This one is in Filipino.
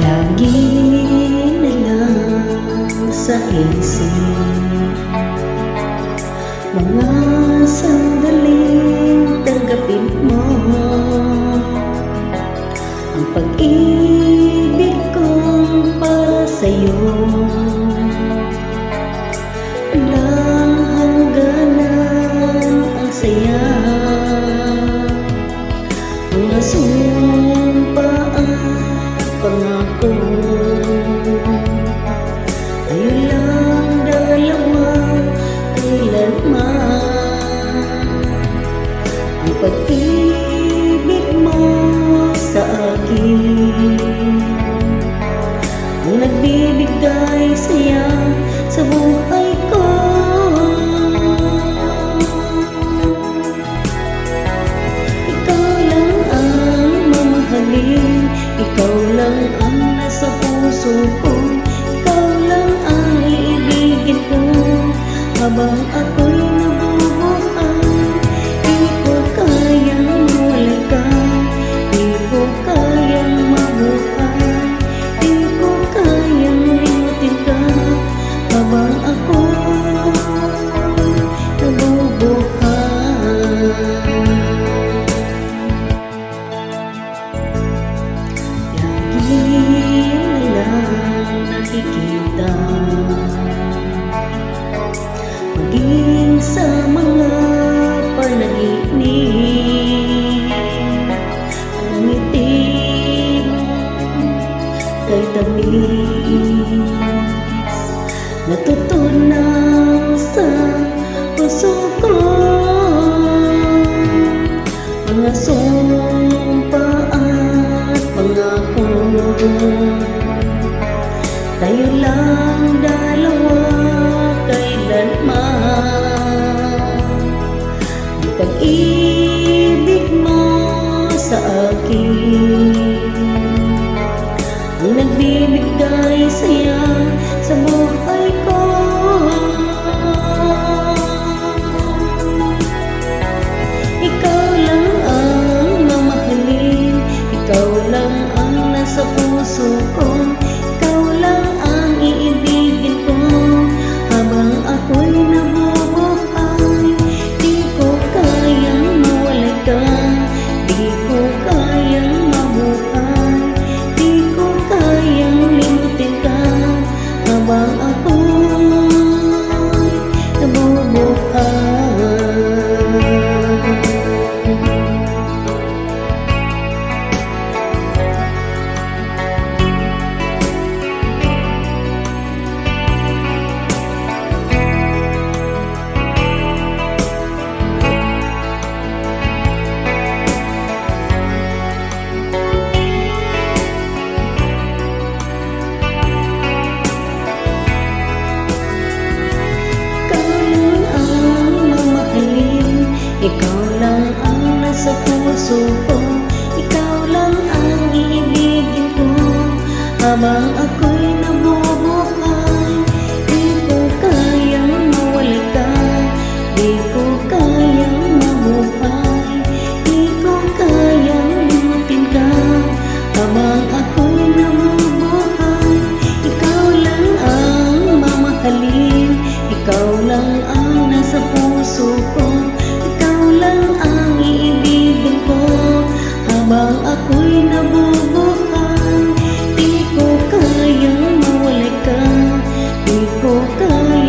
Lagi na lang sa isip mga sandaling tanggapin mo ang pag-ibig kong para sa'yo. Walang hangganan ang saya, mga sumpa at pangako. Tayo lang dalawa kailanman, ang pag-ibig mo sa akin ang nagbibigay saya sa buhay ko. Ikaw lang ang mamahalin, ikaw lang ang nasa puso ko, ikaw lang ang iibigin ko habang ako'y nabubuhay. Di ko kayang mawala ka, di ko kayang mabuhay, di ko kayang limutin ka habang ako'y nabubuhay. Lagi na lang nakikita, maging sa mga panaginip, ang ngiti mo kay tamis, natutunan sa puso ko, mga sumpa at pangako. Tayo lang dalawa kailanman, ang pag-ibig mo sa akin ang nagbibigay saya sa buhay ko. Ikaw lang ang mamahalin, ikaw lang ang nasa puso ko, ikaw lang ang iibigin ko habang ako'y nabubuhay. Di ko kayang mawala ka, di ko kayang mabuhay, di ko kayang limutin ka habang ako'y nabubuhay. Ikaw lang ang nasa puso ko, ikaw lang ang iibigin ko habang ako'y nabubuhay. Di ko kayang mawala ka, di ko kayang mabuhay, di ko kayang limutin ka habang ako'y nabubuhay. Ikaw lang ang mamahalin, ikaw lang ang nasa puso ko, lang ang iibigin ko habang ako'y nabubuhay. Di ko kayang mawala ka, di ko kayang